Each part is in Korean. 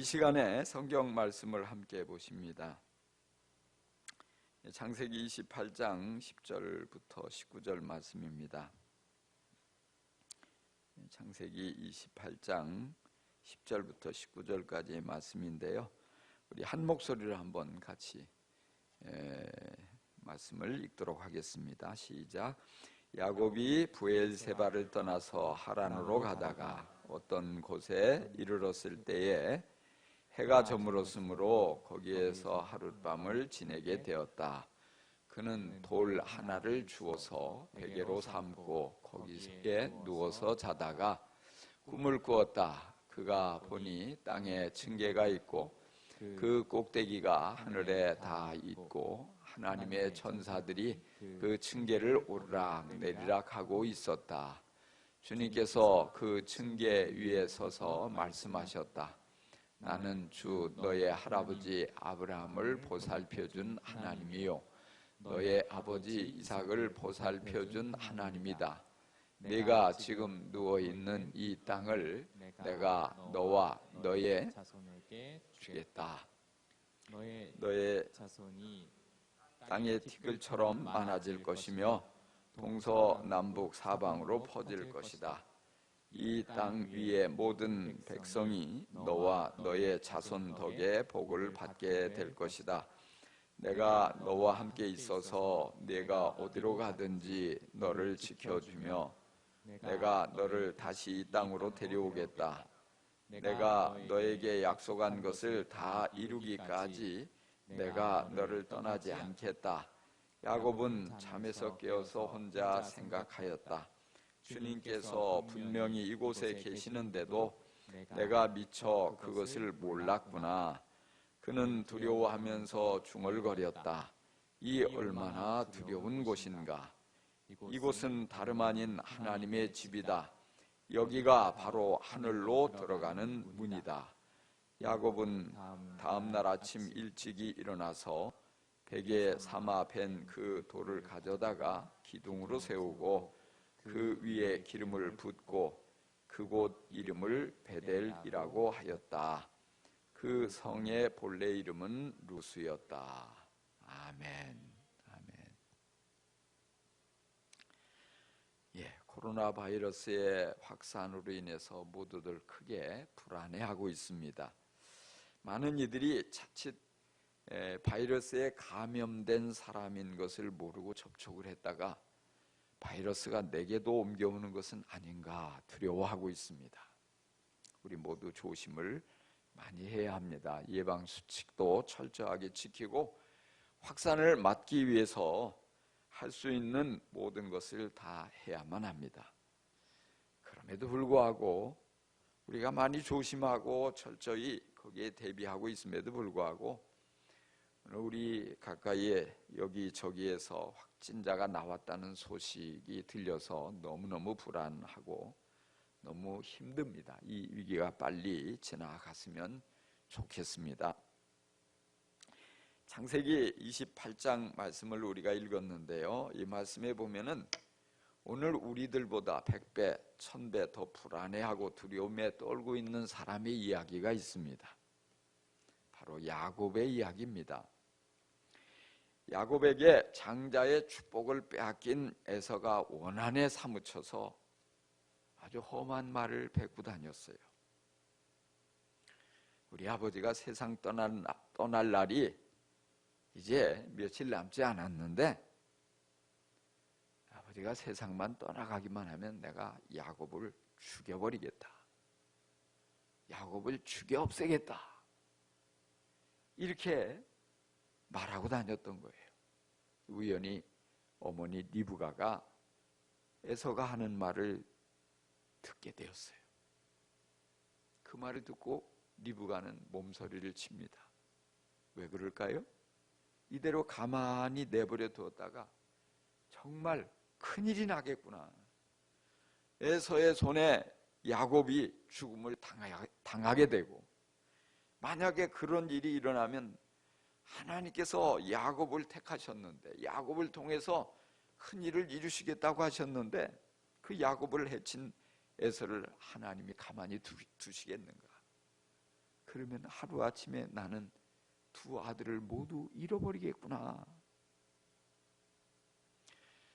이 시간에 성경 말씀을 함께 보십니다. 창세기 28장 10절부터 19절 말씀입니다. 창세기 28장 10절부터 19절까지의 말씀인데요, 우리 한 목소리로 한번 같이 말씀을 읽도록 하겠습니다. 시작. 야곱이 브엘세바를 떠나서 하란으로 가다가 어떤 곳에 이르렀을 때에 해가 저물었으므로 거기에서 하룻밤을 지내게 되었다. 그는 돌 하나를 주워서 베개로 삼고 거기에 누워서 자다가 꿈을 꾸었다. 그가 보니 땅에 층계가 있고 그 꼭대기가 하늘에 다 있고 하나님의 천사들이 그 층계를 오르락 내리락 하고 있었다. 주님께서 그 층계 위에 서서 말씀하셨다. 나는 주 너의 할아버지 아브라함을 보살펴준 하나님이요 너의 아버지 이삭을 보살펴준 하나님이다. 네가 지금 누워있는 이 땅을 내가 너와 너의 자손에게 주겠다. 너의 자손이 땅의 티끌처럼 많아질 것이며 동서남북 사방으로 퍼질 것이다. 이 땅 위의 모든 백성이 너와 너의 자손 덕에 복을 받게 될 것이다. 내가 너와 함께 있어서 네가 어디로 가든지 너를 지켜주며 내가 너를 다시 이 땅으로 데려오겠다. 내가 너에게 약속한 것을 다 이루기까지 내가 너를 떠나지 않겠다. 야곱은 잠에서 깨어서 혼자 생각하였다. 주님께서 분명히 이곳에 계시는데도 내가 미처 그것을 몰랐구나. 그는 두려워하면서 중얼거렸다. 이 얼마나 두려운 곳인가. 이곳은 다름 아닌 하나님의 집이다. 여기가 바로 하늘로 들어가는 문이다. 야곱은 다음 날 아침 일찍이 일어나서 베개에 삼아 벤 그 돌을 가져다가 기둥으로 세우고 그 위에 기름을 붓고 그곳 이름을 베델이라고 하였다. 그 성의 본래 이름은 루스였다. 아멘. 아멘. 코로나 바이러스의 확산으로 인해서 모두들 크게 불안해하고 있습니다. 많은 이들이 자칫 바이러스에 감염된 사람인 것을 모르고 접촉을 했다가 바이러스가 내게도 옮겨오는 것은 아닌가 두려워하고 있습니다. 우리 모두 조심을 많이 해야 합니다. 예방수칙도 철저하게 지키고 확산을 막기 위해서 할 수 있는 모든 것을 다 해야만 합니다. 그럼에도 불구하고 우리가 많이 조심하고 철저히 거기에 대비하고 있음에도 불구하고 우리 가까이에 여기저기에서 확진자가 나왔다는 소식이 들려서 너무너무 불안하고 너무 힘듭니다. 이 위기가 빨리 지나갔으면 좋겠습니다. 창세기 28장 말씀을 우리가 읽었는데요, 이 말씀에 보면은 오늘 우리들보다 100배, 1000배 더 불안해하고 두려움에 떨고 있는 사람의 이야기가 있습니다. 바로 야곱의 이야기입니다. 야곱에게 장자의 축복을 빼앗긴 에서가 원한에 사무쳐서 아주 험한 말을 뱉고 다녔어요. 우리 아버지가 세상 떠날 날이 이제 며칠 남지 않았는데 아버지가 세상만 떠나가기만 하면 내가 야곱을 죽여버리겠다. 야곱을 죽여 없애겠다. 이렇게 말하고 다녔던 거예요. 우연히 어머니 리브가가 에서가 하는 말을 듣게 되었어요. 그 말을 듣고 리브가는 몸서리를 칩니다. 왜 그럴까요? 이대로 가만히 내버려 두었다가 정말 큰일이 나겠구나. 에서의 손에 야곱이 죽음을 당하게 되고, 만약에 그런 일이 일어나면 하나님께서 야곱을 택하셨는데, 야곱을 통해서 큰 일을 이루시겠다고 하셨는데 그 야곱을 해친 에서를 하나님이 가만히 두시겠는가? 그러면 하루아침에 나는 두 아들을 모두 잃어버리겠구나.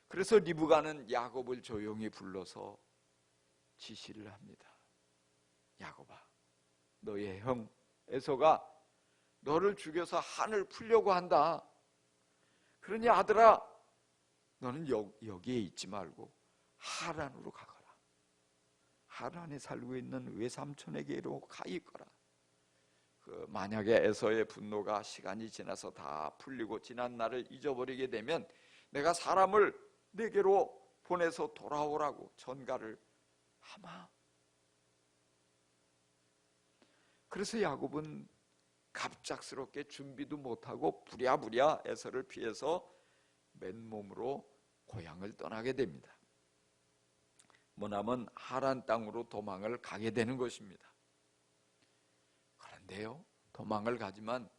그래서 리브가는 야곱을 조용히 불러서 지시를 합니다. 야곱아, 너의 형 에서가 너를 죽여서 한을 풀려고 한다. 그러니 아들아, 너는 여기에 있지 말고 하란으로 가거라. 하란에 살고 있는 외삼촌에게로 가 있거라. 만약에 에서의 분노가 시간이 지나서 다 풀리고 지난 날을 잊어버리게 되면 내가 사람을 내게로 보내서 돌아오라고 전가를 하마. 그래서 야곱은 갑작스럽게 준비도 못하고 부랴부랴 에서를 피해서 맨몸으로 고향을 떠나게 됩니다. 머나먼 하란 땅으로 도망을 가게 되는 것입니다. 그런데요, 도망을 가지만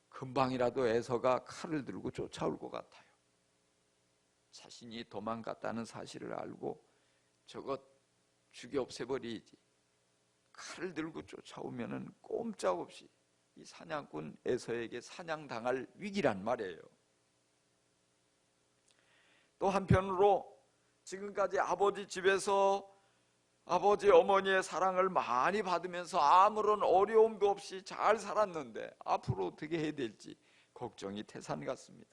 금방이라도 에서가 칼을 들고 쫓아올 것 같아요. 자신이 도망갔다는 사실을 알고 저것 죽여 없애버리지. 칼을 들고 쫓아오면은 꼼짝없이 이 사냥꾼 에서에게 사냥당할 위기란 말이에요. 또 한편으로 지금까지 아버지 집에서 아버지 어머니의 사랑을 많이 받으면서 아무런 어려움도 없이 잘 살았는데 앞으로 어떻게 해야 될지 걱정이 태산 같습니다.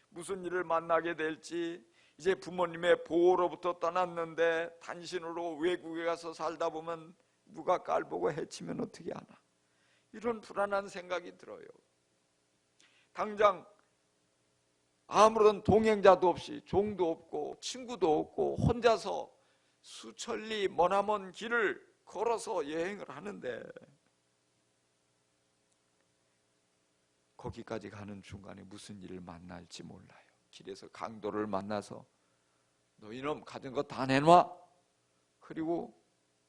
무슨 일을 만나게 될지, 이제 부모님의 보호로부터 떠났는데 단신으로 외국에 가서 살다 보면 누가 깔보고 해치면 어떻게 하나, 이런 불안한 생각이 들어요. 당장 아무런 동행자도 없이, 종도 없고 친구도 없고 혼자서 수천리 머나먼 길을 걸어서 여행을 하는데, 거기까지 가는 중간에 무슨 일을 만날지 몰라요. 길에서 강도를 만나서 너 이놈 가진 거 다 내놔, 그리고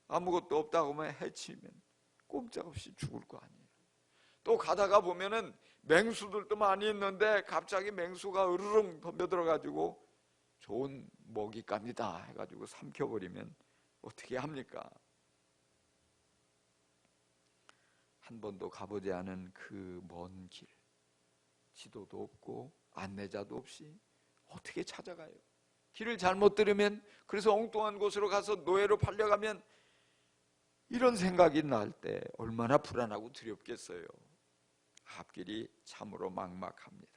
아무것도 없다고 하면 해치면 꼼짝없이 죽을 거 아니에요. 또 가다가 보면은 맹수들도 많이 있는데 갑자기 맹수가 으르렁 덤벼들어가지고 좋은 먹잇감이다 해가지고 삼켜버리면 어떻게 합니까? 한 번도 가보지 않은 그 먼 길, 지도도 없고 안내자도 없이 어떻게 찾아가요? 길을 잘못 들으면, 그래서 엉뚱한 곳으로 가서 노예로 팔려가면, 이런 생각이 날 때 얼마나 불안하고 두렵겠어요. 앞길이 참으로 막막합니다.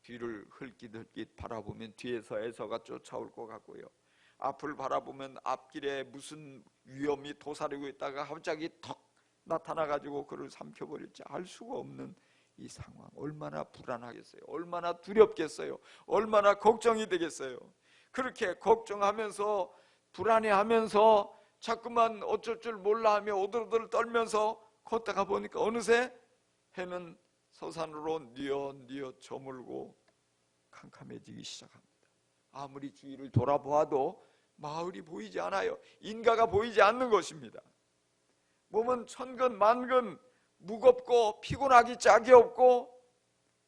뒤를 흘깃흘깃 바라보면 뒤에서 에서가 쫓아올 것 같고요, 앞을 바라보면 앞길에 무슨 위험이 도사리고 있다가 갑자기 턱 나타나가지고 그를 삼켜버릴지 알 수가 없는 이 상황, 얼마나 불안하겠어요. 얼마나 두렵겠어요. 얼마나 걱정이 되겠어요. 그렇게 걱정하면서 불안해하면서 자꾸만 어쩔 줄 몰라 하며 오들오들 떨면서 걷다가 보니까 어느새 해는 서산으로 뉘엿뉘엿 저물고 캄캄해지기 시작합니다. 아무리 주위를 돌아보아도 마을이 보이지 않아요. 인가가 보이지 않는 것입니다. 몸은 천근 만근 무겁고 피곤하기 짝이 없고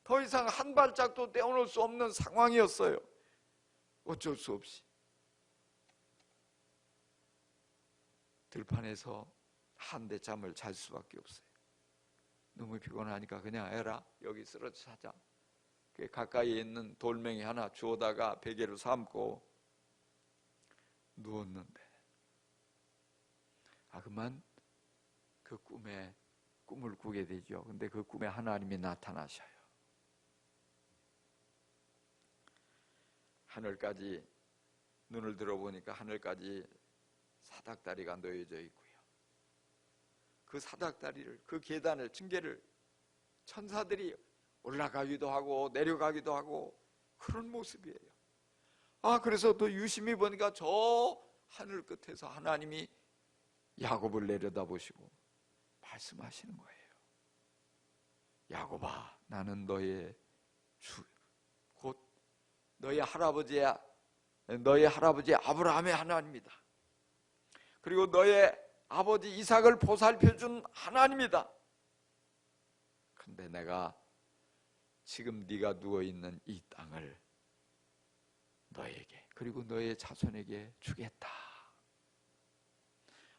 더 이상 한 발짝도 떼어놓을 수 없는 상황이었어요. 어쩔 수 없이 들판에서 한대 잠을 잘 수밖에 없어요. 너무 피곤하니까 그냥 에라 여기 쓰러져 자자. 가까이에 있는 돌멩이 하나 주워다가 베개로 삼고 누웠는데, 그만 그 꿈을 꾸게 되죠. 근데 그 꿈에 하나님이 나타나셔요. 하늘까지 눈을 들어보니까 하늘까지 사닥다리가 놓여져 있고요, 그 사닥다리를, 그 계단을, 층계를 천사들이 올라가기도 하고 내려가기도 하고 그런 모습이에요. 그래서 또 유심히 보니까 저 하늘 끝에서 하나님이 야곱을 내려다보시고 말씀하시는 거예요. 야곱아, 나는 너의 주, 곧 너의 할아버지 아브라함의 하나님이다. 그리고 너의 아버지 이삭을 보살펴준 하나님이다. 근데 내가 지금 네가 누워있는 이 땅을 너에게, 그리고 너의 자손에게 주겠다.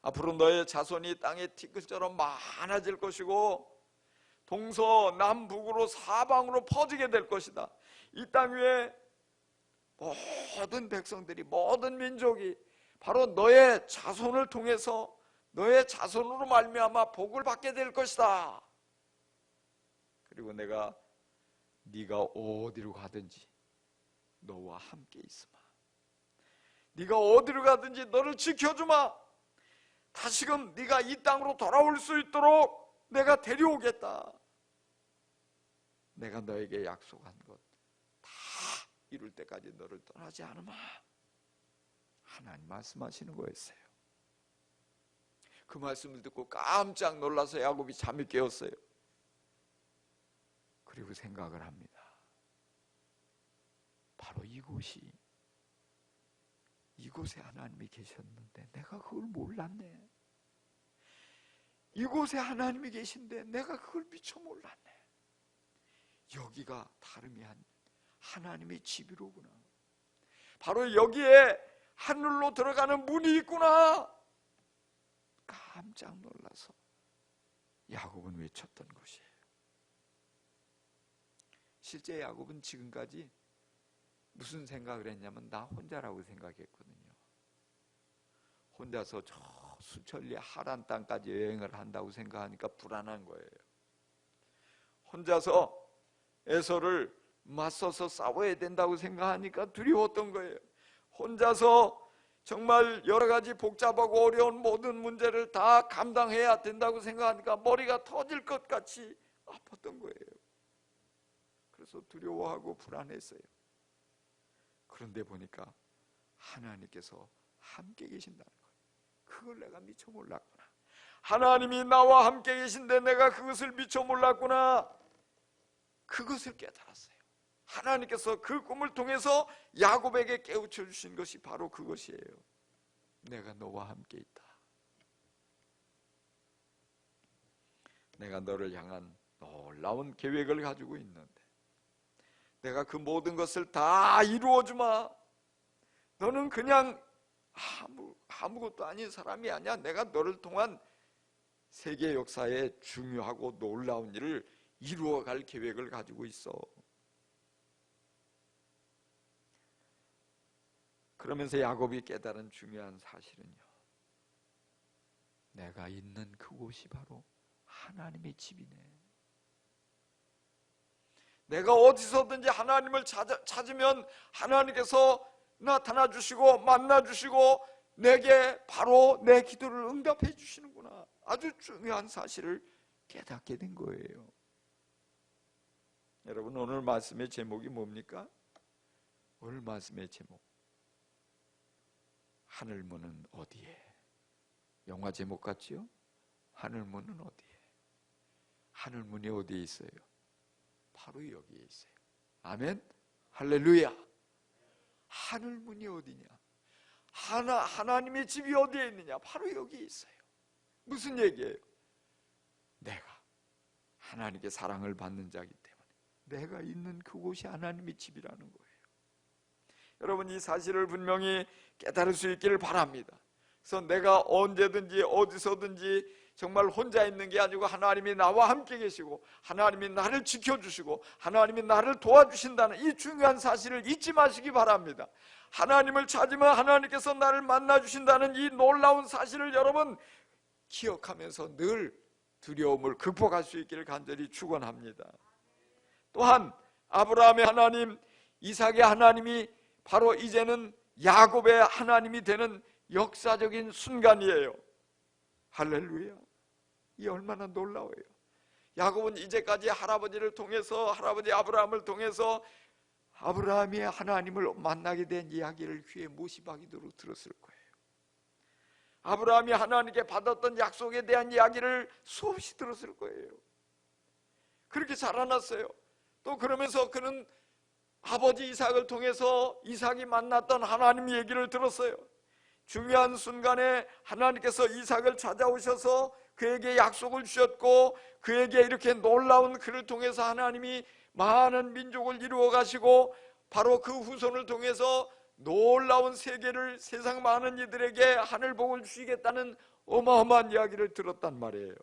앞으로 너의 자손이 땅의 티끌처럼 많아질 것이고 동서남북으로 사방으로 퍼지게 될 것이다. 이 땅 위에 모든 백성들이, 모든 민족이 바로 너의 자손을 통해서, 너의 자손으로 말미암아 복을 받게 될 것이다. 그리고 내가 네가 어디로 가든지 너와 함께 있으마. 네가 어디로 가든지 너를 지켜주마. 다시금 네가 이 땅으로 돌아올 수 있도록 내가 데려오겠다. 내가 너에게 약속한 것 다 이룰 때까지 너를 떠나지 않으마. 하나님 말씀하시는 거였어요. 그 말씀을 듣고 깜짝 놀라서 야곱이 잠이 깨었어요. 그리고 생각을 합니다. 바로 이곳에 하나님이 계셨는데 내가 그걸 몰랐네. 이곳에 하나님이 계신데 내가 그걸 미처 몰랐네. 여기가 다름이 아닌 하나님의 집이로구나. 바로 여기에 하늘로 들어가는 문이 있구나. 깜짝 놀라서 야곱은 외쳤던 것이에요. 실제 야곱은 지금까지 무슨 생각을 했냐면 나 혼자라고 생각했거든요. 혼자서 저 수천리 하란 땅까지 여행을 한다고 생각하니까 불안한 거예요. 혼자서 에서를 맞서서 싸워야 된다고 생각하니까 두려웠던 거예요. 혼자서 정말 여러 가지 복잡하고 어려운 모든 문제를 다 감당해야 된다고 생각하니까 머리가 터질 것 같이 아팠던 거예요. 그래서 두려워하고 불안했어요. 그런데 보니까 하나님께서 함께 계신다는 거예요. 그걸 내가 미처 몰랐구나. 하나님이 나와 함께 계신데 내가 그것을 미처 몰랐구나. 그것을 깨달았어요. 하나님께서 그 꿈을 통해서 야곱에게 깨우쳐 주신 것이 바로 그것이에요. 내가 너와 함께 있다. 내가 너를 향한 놀라운 계획을 가지고 있는데 내가 그 모든 것을 다 이루어주마. 너는 그냥 아무것도 아닌 사람이 아니야. 내가 너를 통한 세계 역사에 중요하고 놀라운 일을 이루어갈 계획을 가지고 있어. 그러면서 야곱이 깨달은 중요한 사실은요, 내가 있는 그곳이 바로 하나님의 집이네. 내가 어디서든지 하나님을 찾으면 하나님께서 나타나 주시고 만나 주시고 내게 바로 내 기도를 응답해 주시는구나. 아주 중요한 사실을 깨닫게 된 거예요. 여러분, 오늘 말씀의 제목이 뭡니까? 오늘 말씀의 제목, 하늘문은 어디에? 영화 제목 같지요? 하늘문은 어디에? 하늘문이 어디에 있어요? 바로 여기에 있어요. 아멘? 할렐루야. 하늘문이 어디냐? 하나님의 집이 어디에 있느냐? 바로 여기에 있어요. 무슨 얘기예요? 내가 하나님께 사랑을 받는 자이기 때문에 내가 있는 그곳이 하나님의 집이라는 거예요. 여러분, 이 사실을 분명히 깨달을 수 있기를 바랍니다. 그래서 내가 언제든지 어디서든지 정말 혼자 있는 게 아니고 하나님이 나와 함께 계시고 하나님이 나를 지켜주시고 하나님이 나를 도와주신다는 이 중요한 사실을 잊지 마시기 바랍니다. 하나님을 찾으면 하나님께서 나를 만나주신다는 이 놀라운 사실을 여러분 기억하면서 늘 두려움을 극복할 수 있기를 간절히 축원합니다. 또한 아브라함의 하나님, 이삭의 하나님이 바로 이제는 야곱의 하나님이 되는 역사적인 순간이에요. 할렐루야. 이 얼마나 놀라워요. 야곱은 이제까지 할아버지를 통해서, 할아버지 아브라함을 통해서 아브라함이 하나님을 만나게 된 이야기를 귀에 못이 박이도록 들었을 거예요. 아브라함이 하나님께 받았던 약속에 대한 이야기를 수없이 들었을 거예요. 그렇게 자라났어요. 또 그러면서 그는 아버지 이삭을 통해서 이삭이 만났던 하나님 얘기를 들었어요. 중요한 순간에 하나님께서 이삭을 찾아오셔서 그에게 약속을 주셨고 그에게 이렇게 놀라운 그를 통해서 하나님이 많은 민족을 이루어 가시고 바로 그 후손을 통해서 놀라운 세계를 세상 많은 이들에게 하늘복을 주시겠다는 어마어마한 이야기를 들었단 말이에요.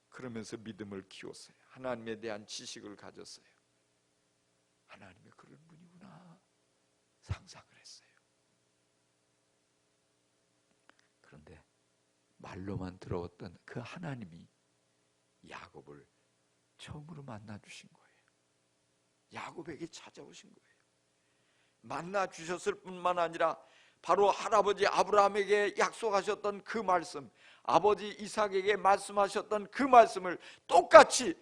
그러면서 믿음을 키웠어요. 하나님에 대한 지식을 가졌어요. 하나님이 그런 분이구나 상상을 했어요. 그런데 말로만 들어왔던 그 하나님이 야곱을 처음으로 만나 주신 거예요. 야곱에게 찾아오신 거예요. 만나 주셨을 뿐만 아니라 바로 할아버지 아브라함에게 약속하셨던 그 말씀, 아버지 이삭에게 말씀하셨던 그 말씀을 똑같이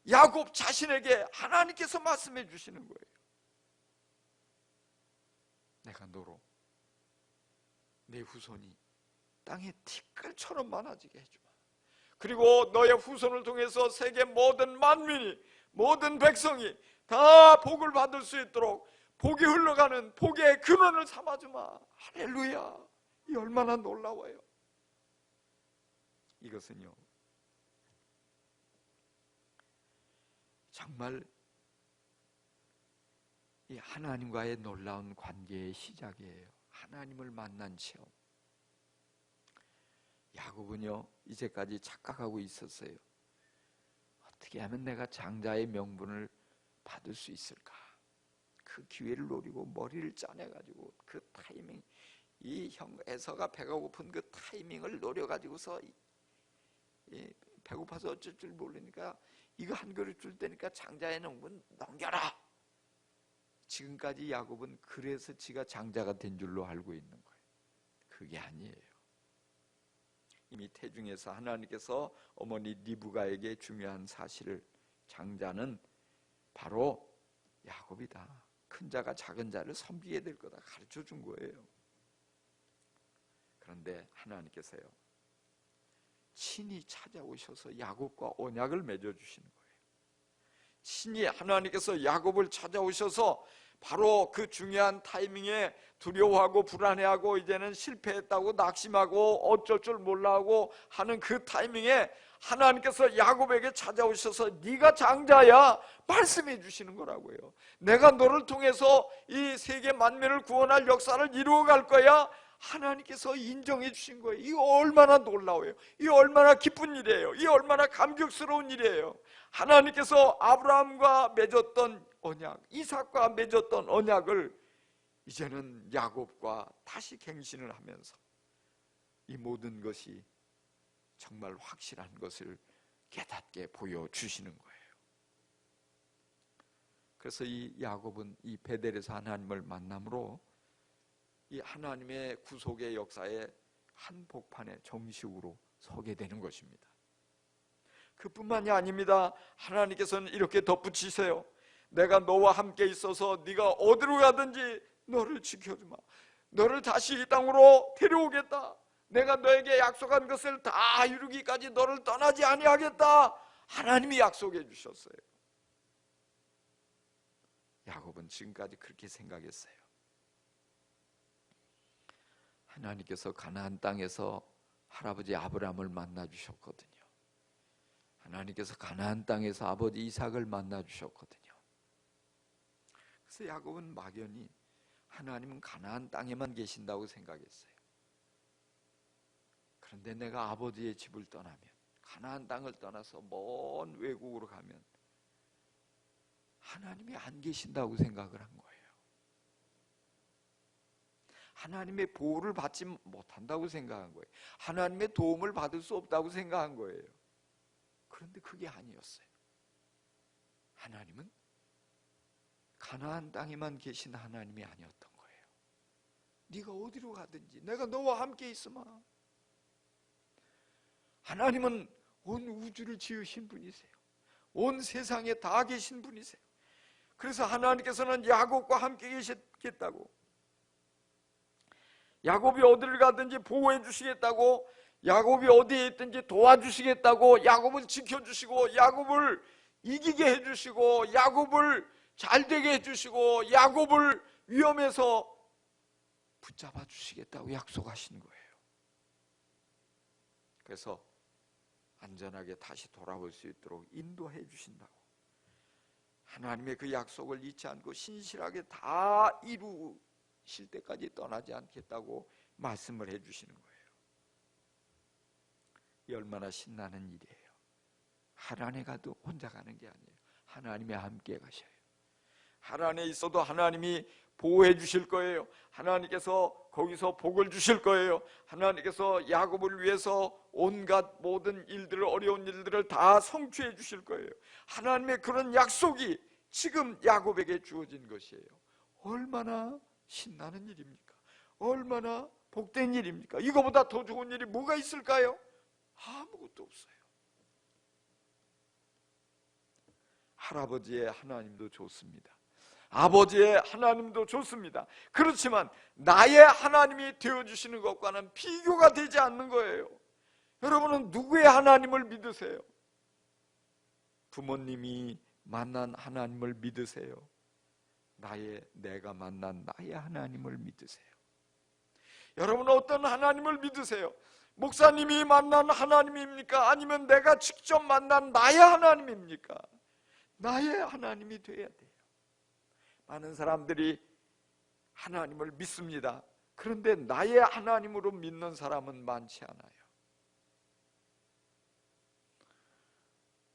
야곱 자신에게 하나님께서 말씀해 주시는 거예요. 내가 너로 내 후손이 땅의 티끌처럼 많아지게 해주마. 그리고 너의 후손을 통해서 세계 모든 만민이, 모든 백성이 다 복을 받을 수 있도록 복이 흘러가는 복의 근원을 삼아주마. 할렐루야. 이 얼마나 놀라워요. 이것은요 정말 이 하나님과의 놀라운 관계의 시작이에요. 하나님을 만난 체험. 야곱은요 이제까지 착각하고 있었어요. 어떻게 하면 내가 장자의 명분을 받을 수 있을까? 그 기회를 노리고 머리를 짜내가지고 그 타이밍, 이 형 에서가 배가 고픈 그 타이밍을 노려가지고서 배고파서 어쩔 줄 모르니까 이거 한 그릇 줄 테니까 장자의 명분 넘겨라. 지금까지 야곱은 그래서 지가 장자가 된 줄로 알고 있는 거예요. 그게 아니에요. 이미 태중에서 하나님께서 어머니 리브가에게 중요한 사실을, 장자는 바로 야곱이다, 큰 자가 작은 자를 섬기게 될 거다 가르쳐 준 거예요. 그런데 하나님께서요 친히 찾아오셔서 야곱과 언약을 맺어주시는 거예요. 친히 하나님께서 야곱을 찾아오셔서 바로 그 중요한 타이밍에 두려워하고 불안해하고 이제는 실패했다고 낙심하고 어쩔 줄 몰라하고 하는 그 타이밍에 하나님께서 야곱에게 찾아오셔서 네가 장자야 말씀해 주시는 거라고요. 내가 너를 통해서 이 세계 만민을 구원할 역사를 이루어갈 거야. 하나님께서 인정해 주신 거예요. 이거 얼마나 놀라워요. 이거 얼마나 기쁜 일이에요. 이거 얼마나 감격스러운 일이에요. 하나님께서 아브라함과 맺었던 언약, 이삭과 맺었던 언약을 이제는 야곱과 다시 갱신을 하면서 이 모든 것이 정말 확실한 것을 깨닫게 보여주시는 거예요. 그래서 이 야곱은 이 베델에서 하나님을 만남으로 이 하나님의 구속의 역사의 한 복판에 정식으로 서게 되는 것입니다. 그뿐만이 아닙니다. 하나님께서는 이렇게 덧붙이세요. 내가 너와 함께 있어서 네가 어디로 가든지 너를 지켜주마. 너를 다시 이 땅으로 데려오겠다. 내가 너에게 약속한 것을 다 이루기까지 너를 떠나지 아니하겠다. 하나님이 약속해 주셨어요. 야곱은 지금까지 그렇게 생각했어요. 하나님께서 가나안 땅에서 할아버지 아브라함을 만나 주셨거든요. 하나님께서 가나안 땅에서 아버지 이삭을 만나 주셨거든요. 그래서 야곱은 막연히 하나님은 가나안 땅에만 계신다고 생각했어요. 그런데 내가 아버지의 집을 떠나면, 가나안 땅을 떠나서 먼 외국으로 가면 하나님이 안 계신다고 생각을 한 거예요. 하나님의 보호를 받지 못한다고 생각한 거예요. 하나님의 도움을 받을 수 없다고 생각한 거예요. 그런데 그게 아니었어요. 하나님은 가나안 땅에만 계신 하나님이 아니었던 거예요. 네가 어디로 가든지 내가 너와 함께 있으마. 하나님은 온 우주를 지으신 분이세요. 온 세상에 다 계신 분이세요. 그래서 하나님께서는 야곱과 함께 계시겠다고, 야곱이 어디를 가든지 보호해 주시겠다고, 야곱이 어디에 있든지 도와주시겠다고, 야곱을 지켜주시고 야곱을 이기게 해주시고 야곱을 잘되게 해주시고 야곱을 위험에서 붙잡아 주시겠다고 약속하신 거예요. 그래서 안전하게 다시 돌아올 수 있도록 인도해 주신다고, 하나님의 그 약속을 잊지 않고 신실하게 다 이루실 때까지 떠나지 않겠다고 말씀을 해 주시는 거예요. 이 얼마나 신나는 일이에요. 하나님에 가도 혼자 가는 게 아니에요. 하나님이 함께 가셔요. 하나님에 있어도 하나님이 보호해 주실 거예요. 하나님께서 거기서 복을 주실 거예요. 하나님께서 야곱을 위해서 온갖 모든 일들을, 어려운 일들을 다 성취해 주실 거예요. 하나님의 그런 약속이 지금 야곱에게 주어진 것이에요. 얼마나 신나는 일입니까? 얼마나 복된 일입니까? 이거보다 더 좋은 일이 뭐가 있을까요? 아무것도 없어요. 할아버지의 하나님도 좋습니다. 아버지의 하나님도 좋습니다. 그렇지만 나의 하나님이 되어주시는 것과는 비교가 되지 않는 거예요. 여러분은 누구의 하나님을 믿으세요? 부모님이 만난 하나님을 믿으세요? 내가 만난 나의 하나님을 믿으세요? 여러분은 어떤 하나님을 믿으세요? 목사님이 만난 하나님입니까? 아니면 내가 직접 만난 나의 하나님입니까? 나의 하나님이 돼야 돼요. 많은 사람들이 하나님을 믿습니다. 그런데 나의 하나님으로 믿는 사람은 많지 않아요.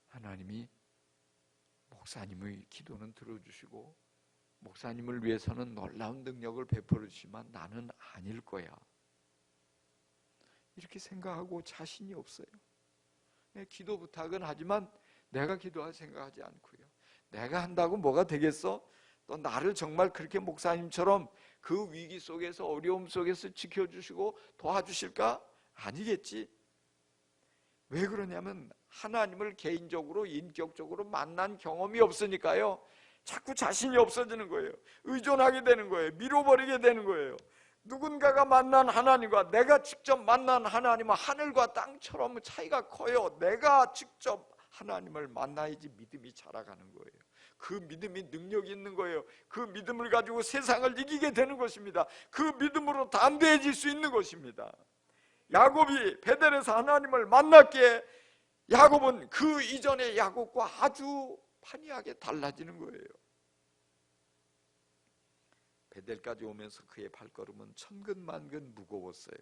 하나님이 목사님의 기도는 들어주시고 목사님을 위해서는 놀라운 능력을 베풀어 주시지만 나는 아닐 거야, 이렇게 생각하고 자신이 없어요. 기도 부탁은 하지만 내가 기도할 생각하지 않고요. 내가 한다고 뭐가 되겠어? 또 나를 정말 그렇게 목사님처럼 그 위기 속에서, 어려움 속에서 지켜주시고 도와주실까? 아니겠지. 왜 그러냐면 하나님을 개인적으로, 인격적으로 만난 경험이 없으니까요. 자꾸 자신이 없어지는 거예요. 의존하게 되는 거예요. 밀어버리게 되는 거예요. 누군가가 만난 하나님과 내가 직접 만난 하나님은 하늘과 땅처럼 차이가 커요. 내가 직접 하나님을 만나야지 믿음이 자라가는 거예요. 그 믿음이 능력이 있는 거예요. 그 믿음을 가지고 세상을 이기게 되는 것입니다. 그 믿음으로 담대해질 수 있는 것입니다. 야곱이 베델에서 하나님을 만났기에 야곱은 그 이전의 야곱과 아주 판이하게 달라지는 거예요. 베델까지 오면서 그의 발걸음은 천근만근 무거웠어요.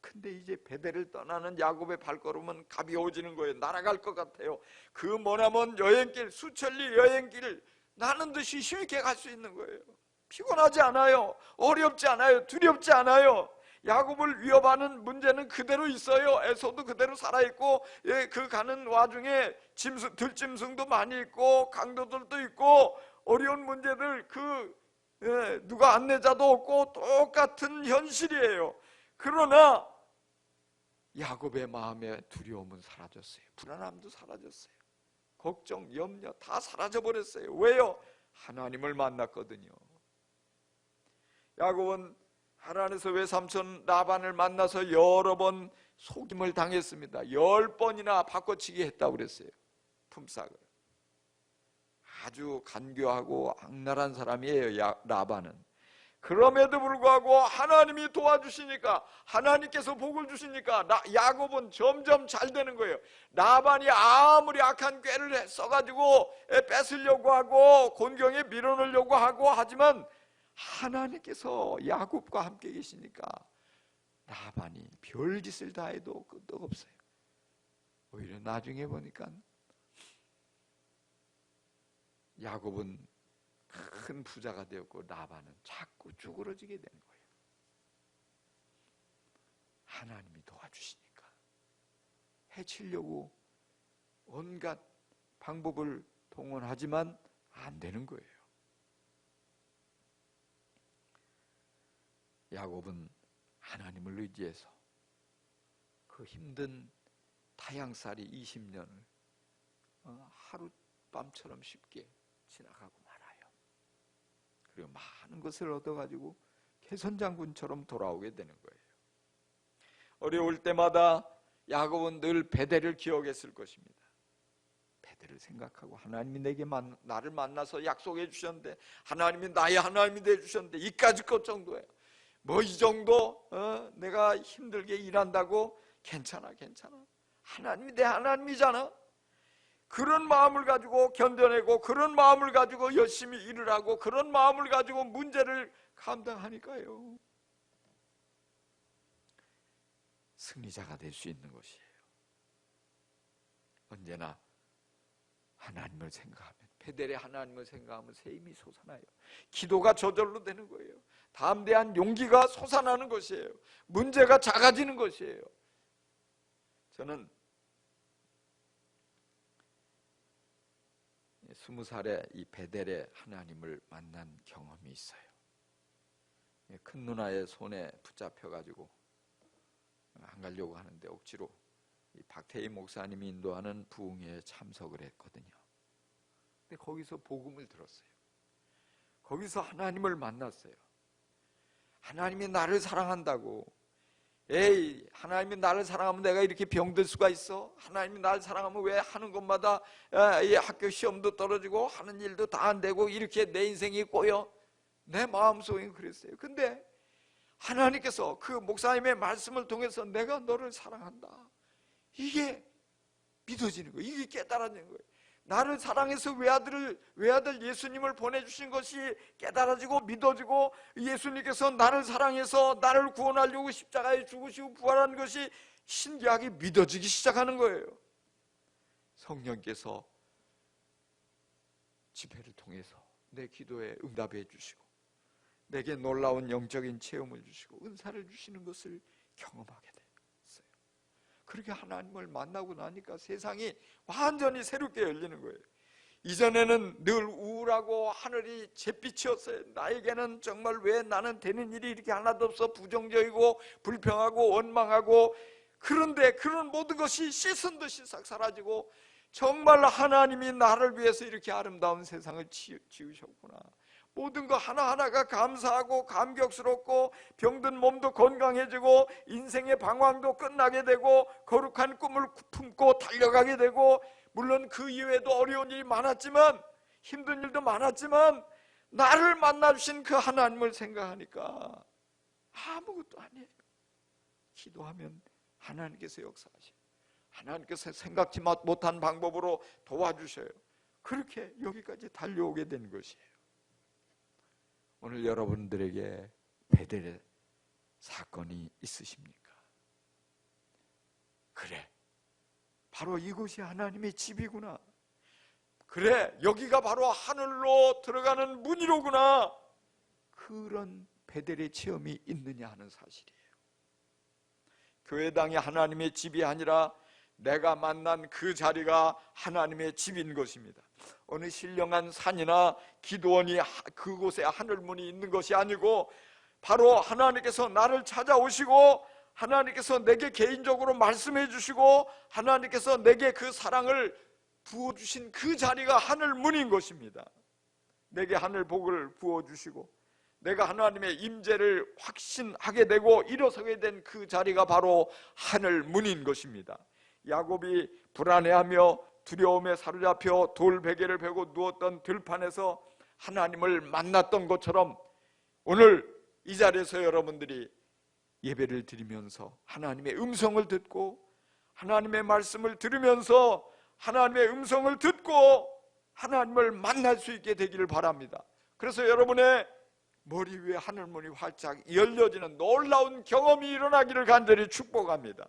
근데 이제 베델을 떠나는 야곱의 발걸음은 가벼워지는 거예요. 날아갈 것 같아요. 그 머나먼 여행길, 수천리 여행길을 나는 듯이 쉽게 갈 수 있는 거예요. 피곤하지 않아요. 어렵지 않아요. 두렵지 않아요. 야곱을 위협하는 문제는 그대로 있어요. 에서도 그대로 살아있고, 그 가는 와중에 들짐승도 많이 있고 강도들도 있고 어려운 문제들, 누가 안내자도 없고 똑같은 현실이에요. 그러나 야곱의 마음의 두려움은 사라졌어요. 불안함도 사라졌어요. 걱정, 염려 다 사라져버렸어요. 왜요? 하나님을 만났거든요. 야곱은 하란에서 외삼촌 라반을 만나서 여러 번 속임을 당했습니다. 10번이나 바꿔치기 했다고 그랬어요. 품삯을. 아주 간교하고 악랄한 사람이에요, 라반은. 그럼에도 불구하고 하나님이 도와주시니까, 하나님께서 복을 주시니까 야곱은 점점 잘 되는 거예요. 라반이 아무리 악한 꾀를 써가지고 뺏으려고 하고 곤경에 밀어넣으려고 하고 하지만 하나님께서 야곱과 함께 계시니까 라반이 별짓을 다 해도 끄떡없어요. 오히려 나중에 보니까 야곱은 큰 부자가 되었고 라반은 자꾸 쭈그러지게 되는 거예요. 하나님이 도와주시니까. 해치려고 온갖 방법을 동원하지만 안 되는 거예요. 야곱은 하나님을 의지해서 그 힘든 타향살이 20년을 하룻밤처럼 쉽게 지나가고 말아요. 그리고 많은 것을 얻어가지고 개선장군처럼 돌아오게 되는 거예요. 어려울 때마다 야곱은 늘 베델을 기억했을 것입니다. 베델을 생각하고 하나님이 나를 만나서 약속해 주셨는데, 하나님이 나의 하나님이 돼 주셨는데 이까짓 것 정도예요. 뭐 이 정도 내가 힘들게 일한다고 괜찮아. 하나님이 내 하나님이잖아. 그런 마음을 가지고 견뎌내고, 그런 마음을 가지고 열심히 일을 하고, 그런 마음을 가지고 문제를 감당하니까요, 승리자가 될 수 있는 것이에요. 언제나 하나님을 생각하면, 베델의 하나님을 생각하면 새 힘이 솟아나요. 기도가 저절로 되는 거예요. 담대한 용기가 솟아나는 것이에요. 문제가 작아지는 것이에요. 저는 20살에 이 베델의 하나님을 만난 경험이 있어요. 큰 누나의 손에 붙잡혀가지고 안 가려고 하는데 억지로 이 박태희 목사님이 인도하는 부흥회에 참석을 했거든요. 근데 거기서 복음을 들었어요. 거기서 하나님을 만났어요. 하나님이 나를 사랑한다고. 에이, 하나님이 나를 사랑하면 내가 이렇게 병들 수가 있어? 하나님이 나를 사랑하면 왜 하는 것마다 이 학교 시험도 떨어지고 하는 일도 다 안 되고 이렇게 내 인생이 꼬여? 내 마음속에 그랬어요. 근데 하나님께서 그 목사님의 말씀을 통해서 내가 너를 사랑한다, 이게 믿어지는 거예요. 이게 깨달아지는 거예요. 나를 사랑해서 외아들 예수님을 보내주신 것이 깨달아지고 믿어지고, 예수님께서 나를 사랑해서 나를 구원하려고 십자가에 죽으시고 부활한 것이 신기하게 믿어지기 시작하는 거예요. 성령께서 집회를 통해서 내 기도에 응답해 주시고 내게 놀라운 영적인 체험을 주시고 은사를 주시는 것을 경험하게 됐어요. 그렇게 하나님을 만나고 나니까 세상이 완전히 새롭게 열리는 거예요. 이전에는 늘 우울하고 하늘이 잿빛이었어요. 나에게는 정말 왜 나는 되는 일이 이렇게 하나도 없어, 부정적이고 불평하고 원망하고. 그런데 그런 모든 것이 씻은 듯이 싹 사라지고, 정말 하나님이 나를 위해서 이렇게 아름다운 세상을 지으셨구나, 모든 거 하나하나가 감사하고 감격스럽고, 병든 몸도 건강해지고 인생의 방황도 끝나게 되고 거룩한 꿈을 품고 달려가게 되고, 물론 그 이외에도 어려운 일이 많았지만, 힘든 일도 많았지만, 나를 만나주신 그 하나님을 생각하니까 아무것도 아니에요. 기도하면 하나님께서 역사하셔요. 하나님께서 생각지 못한 방법으로 도와주셔요. 그렇게 여기까지 달려오게 된 것이에요. 오늘 여러분들에게 베델의 사건이 있으십니까? 그래, 바로 이곳이 하나님의 집이구나. 그래, 여기가 바로 하늘로 들어가는 문이로구나. 그런 베델의 체험이 있느냐 하는 사실이에요. 교회당이 하나님의 집이 아니라 내가 만난 그 자리가 하나님의 집인 것입니다. 어느 신령한 산이나 기도원이 그곳에 하늘문이 있는 것이 아니고, 바로 하나님께서 나를 찾아오시고 하나님께서 내게 개인적으로 말씀해 주시고 하나님께서 내게 그 사랑을 부어주신 그 자리가 하늘문인 것입니다. 내게 하늘 복을 부어주시고 내가 하나님의 임재를 확신하게 되고 일어서게 된 그 자리가 바로 하늘문인 것입니다. 야곱이 불안해하며 두려움에 사로잡혀 돌베개를 베고 누웠던 들판에서 하나님을 만났던 것처럼, 오늘 이 자리에서 여러분들이 예배를 드리면서 하나님의 음성을 듣고 하나님의 말씀을 들으면서 하나님의 음성을 듣고 하나님을 만날 수 있게 되기를 바랍니다. 그래서 여러분의 머리 위에 하늘문이 활짝 열려지는 놀라운 경험이 일어나기를 간절히 축복합니다.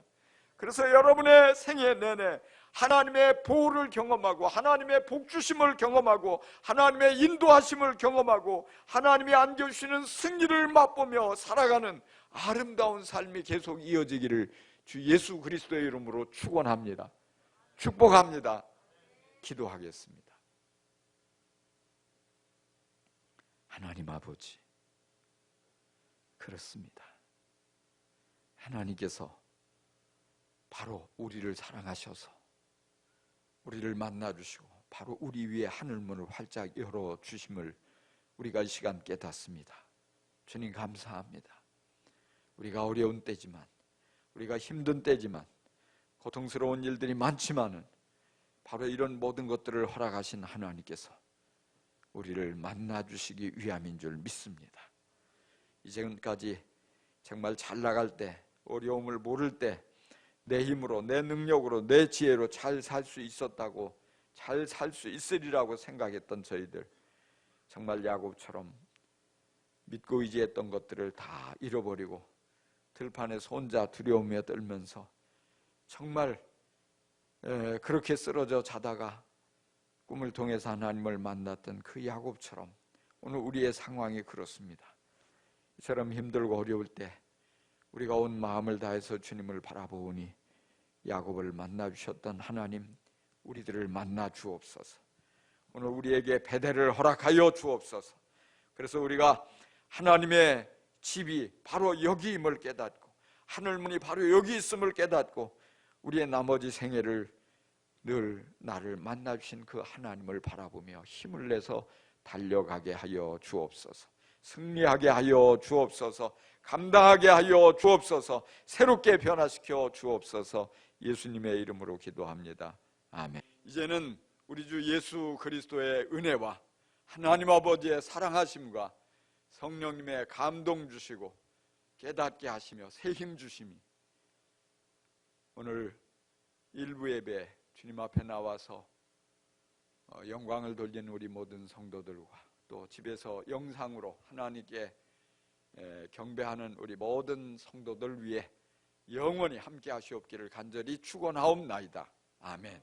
그래서 여러분의 생애 내내 하나님의 보호를 경험하고 하나님의 복주심을 경험하고 하나님의 인도하심을 경험하고 하나님이 안겨주시는 승리를 맛보며 살아가는 아름다운 삶이 계속 이어지기를 주 예수 그리스도의 이름으로 축원합니다. 축복합니다. 기도하겠습니다. 하나님 아버지, 그렇습니다. 하나님께서 바로 우리를 사랑하셔서 우리를 만나주시고 바로 우리 위에 하늘문을 활짝 열어주심을 우리가 이 시간 깨닫습니다. 주님 감사합니다. 우리가 어려운 때지만, 우리가 힘든 때지만, 고통스러운 일들이 많지만은 바로 이런 모든 것들을 허락하신 하나님께서 우리를 만나주시기 위함인 줄 믿습니다. 이제까지 정말 잘 나갈 때, 어려움을 모를 때 내 힘으로, 내 능력으로, 내 지혜로 잘 살 수 있었다고, 잘 살 수 있으리라고 생각했던 저희들, 정말 야곱처럼 믿고 의지했던 것들을 다 잃어버리고 들판에서 혼자 두려움에 떨면서 정말 그렇게 쓰러져 자다가 꿈을 통해서 하나님을 만났던 그 야곱처럼 오늘 우리의 상황이 그렇습니다. 이처럼 힘들고 어려울 때 우리가 온 마음을 다해서 주님을 바라보니 야곱을 만나 주셨던 하나님, 우리들을 만나 주옵소서. 오늘 우리에게 배대를 허락하여 주옵소서. 그래서 우리가 하나님의 집이 바로 여기임을 깨닫고 하늘문이 바로 여기 있음을 깨닫고 우리의 나머지 생애를 늘 나를 만나 주신 그 하나님을 바라보며 힘을 내서 달려가게 하여 주옵소서. 승리하게 하여 주옵소서. 감당하게 하여 주옵소서. 새롭게 변화시켜 주옵소서. 예수님의 이름으로 기도합니다. 아멘. 이제는 우리 주 예수 그리스도의 은혜와 하나님 아버지의 사랑하심과 성령님의 감동 주시고 깨닫게 하시며 새 힘 주심이 오늘 일부 예배 주님 앞에 나와서 영광을 돌리는 우리 모든 성도들과 또 집에서 영상으로 하나님께 경배하는 우리 모든 성도들 위해 영원히 함께 하시옵기를 간절히 축원하옵나이다. 아멘.